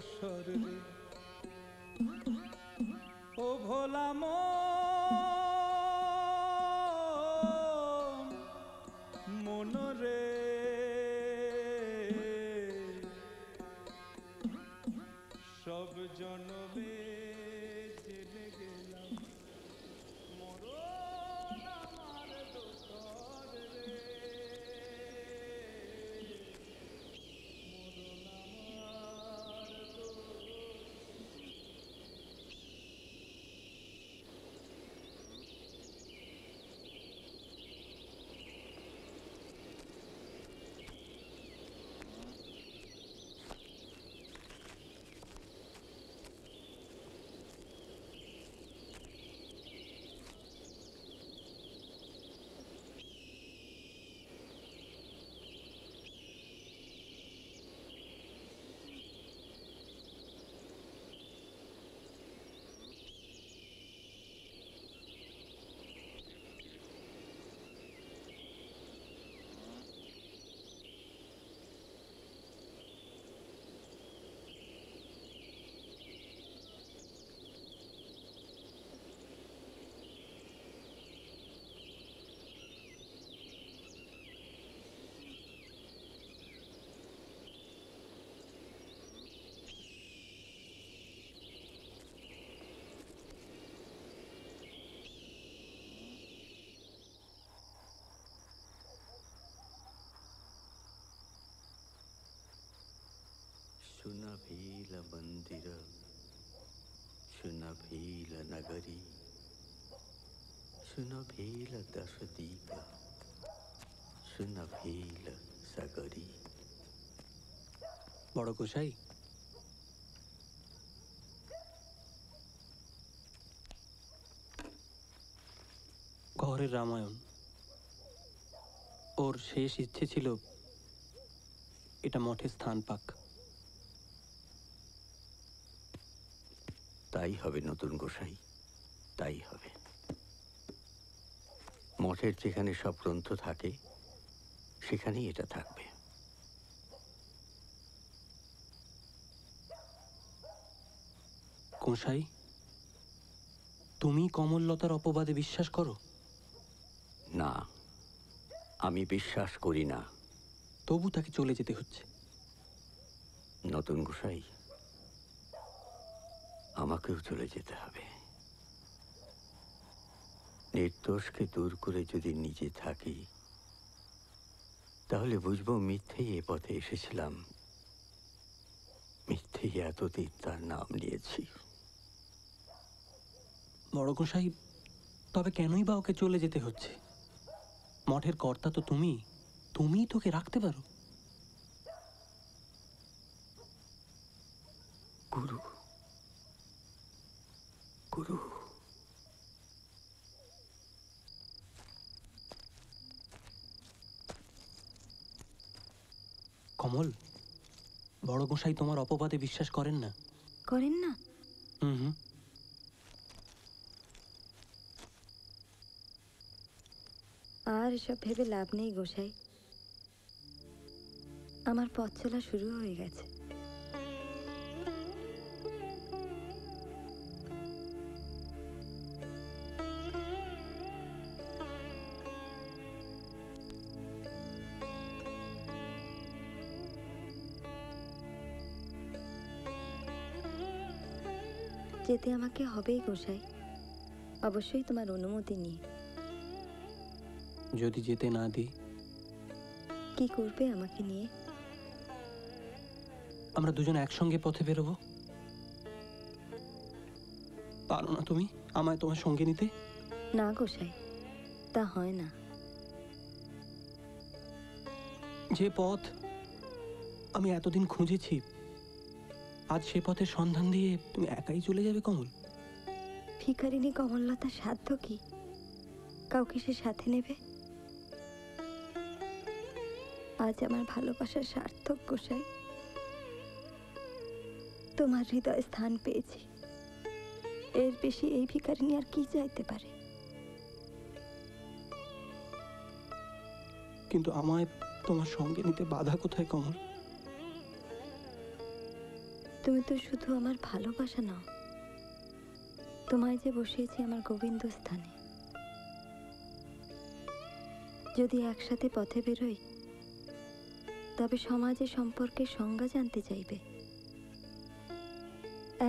অবসর রে ও ভোলা মন রে সব জনমে জেনে গেলাম মরণ আমার দোসর রে মরণ আমার सुनभील मंदिर सुनभील नगरी सुनभील दश दीप सुनभील सगरी। বড় গোসাই, ঘরের রামায়ণ ওর শেষ ইচ্ছে ছিল এটা মঠে স্থান পাক। তাই হবে নতুন গোসাই, তাই হবে। মঠের যেখানে সব গ্রন্থ থাকে সেখানেই এটা থাকবে। গোসাই, তুমি কমললতার অপবাদে বিশ্বাস করো? না, আমি বিশ্বাস করি না। তবু তাকে চলে যেতে হচ্ছে। নতুন গোসাই, আমাকেও চলে যেতে হবে। নির্দোষকে দূর করে যদি নিজে থাকি তাহলে বুঝবো মিথ্যেই এ পথে এসেছিলাম, মিথ্যেই এতদিন তার নাম নিয়েছি। বড় গোসাই, তবে কেনই বা ওকে চলে যেতে হচ্ছে? মঠের কর্তা তো তুমি, তুমিই তোকে রাখতে পারো। গুরু, গুরু, কমল, বড় গোসাই তোমার অপবাদে বিশ্বাস করেন না। করেন না? হুম। আর এসব ভেবে লাভ নেই গোসাই, আমার পথ চলা শুরু হয়ে গেছে। যেতে আমাকে হবেই গোসাই, অবশ্যই তোমার অনুমতি নিয়ে। যদি যেতে না দিই? কি করবে আমাকে নিয়ে? আমরা দুজন একসঙ্গে পথে বেরোবো। পারো না তুমি আমায় তোমার সঙ্গে নিতে? না গোসাই, তা হয় না। যে পথ আমি এতদিন খুঁজেছি, আজ সে পথের সন্ধান দিয়ে তুমি একাই চলে যাবে কমল? ভিখারিনী কমললতার সাধ্য কি কাউকে সে সাথে নেবে? আজ আমার ভালোবাসার সার্থক গোসাই, তোমার হৃদয়ে স্থান পেয়েছি। এর বেশি এই ভিখারিনী আর কি চাইতে পারে? কিন্তু আমায় তোমার সঙ্গে নিতে বাধা কোথায় কমল? তুমি তো শুধু আমার ভালোবাসা নাও, তোমায় যে বসিয়েছি আমার গোবিন্দ স্থানে। যদি একসাথে পথে বেরোই, তবে সমাজে সম্পর্কে সংজ্ঞা জানতে চাইবে।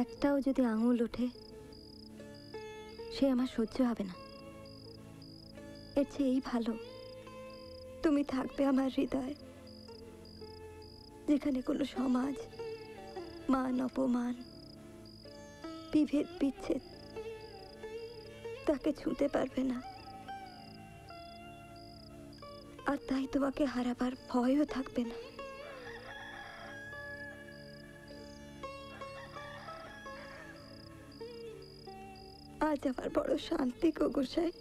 একটাও যদি আঙুল ওঠে, সে আমার সহ্য হবে না। এর চেয়ে এই ভালো তুমি থাকবে আমার হৃদয়ে, যেখানে কোনো সমাজ, মান অপমান, বিভেদ বিচ্ছেদ তাকে ছুঁতে পারবে না। আর তাই তোমাকে হারাবার ভয়ও থাকবে না। আজ আমার বড় শান্তি গো গোসাই।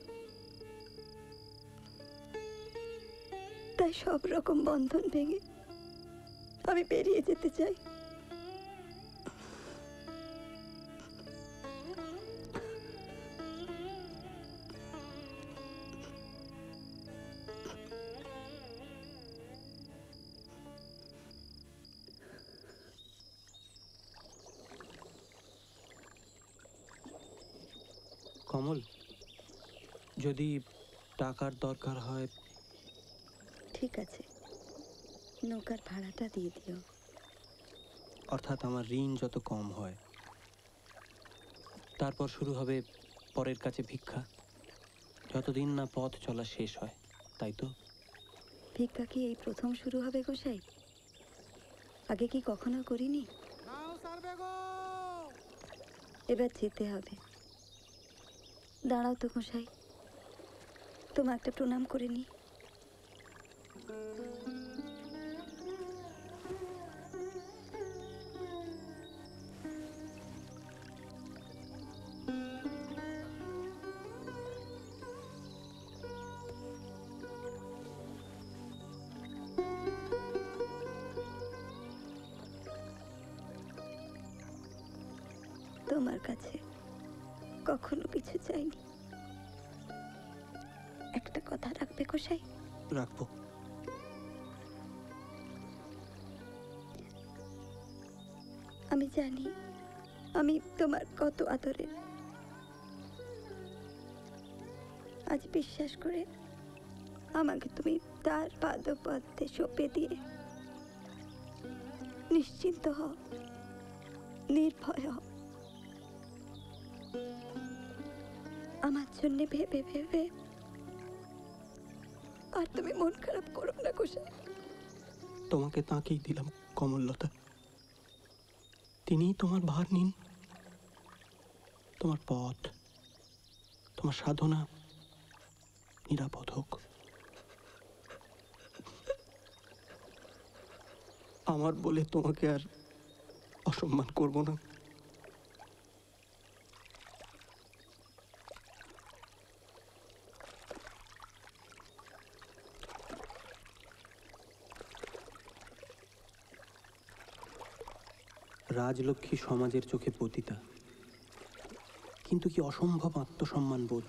তাই সব রকম বন্ধন ভেঙে আমি বেরিয়ে যেতে চাই। কমল, যদি টাকার দরকার হয়, ঠিক আছে, নৌকার ভাড়াটা দিয়ে দিও। অর্থাৎ আমার ঋণ যত কম হয়, তারপর শুরু হবে পরের কাছে ভিক্ষা, যতদিন না পথ চলা শেষ হয়, তাই তো? ভিক্ষা কি এই প্রথম শুরু হবে গোসাই? আগে কি কখনো করিনি? এবার যেতে হবে। দাঁড়াও তো গোসাই, তোমার একটা প্রণাম করে নি। তোমার কাছে কখনো কিছু চাইনি। একটা কথা রাখবে গোসাই? রাখবো। আমি জানি আমি তোমার কত আদরের। আজ বিশ্বাস করে আমাকে তুমি তার পাদপদ্মে সঁপে দিয়ে নিশ্চিন্ত হও, নির্ভয় হও। আমার জন্য ভেবে ভেবে আর তুমি মন খারাপ করো না গোসাই। তোমাকে তাকেই দিলাম কমললতা, তিনিই তোমার ভার নিন। তোমার পথ, তোমার সাধনা নিরাপদ হোক। আমার বলে তোমাকে আর অসম্মান করব না। রাজলক্ষ্মী সমাজের চোখে পতিতা, কিন্তু কি অসম্ভব আত্মসম্মান বোধ।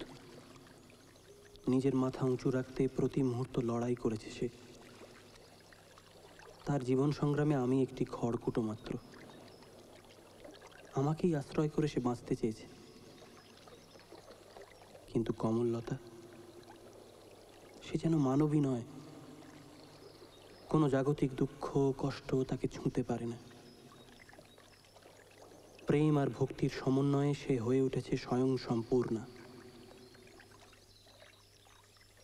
নিজের মাথা উঁচু রাখতে প্রতি মুহূর্ত লড়াই করেছে সে। তার জীবন সংগ্রামে আমি একটি খড়কুটো মাত্র। আমাকেই আশ্রয় করে সে বাঁচতে চেয়েছে। কিন্তু কমললতা, সে যেন মানবী নয়। কোনো জাগতিক দুঃখ কষ্ট তাকে ছুঁতে পারে না। প্রেম আর ভক্তির সমন্বয়ে সে হয়ে উঠেছে স্বয়ং সম্পূর্ণা।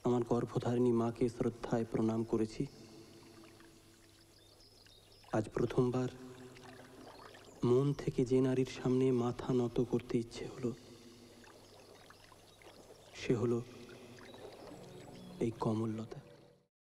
আমার গর্ভধারিণী মাকে শ্রদ্ধায় প্রণাম করেছি। আজ প্রথমবার মন থেকে যে নারীর সামনে মাথা নত করতে ইচ্ছে হলো, সে হলো এই কমললতা।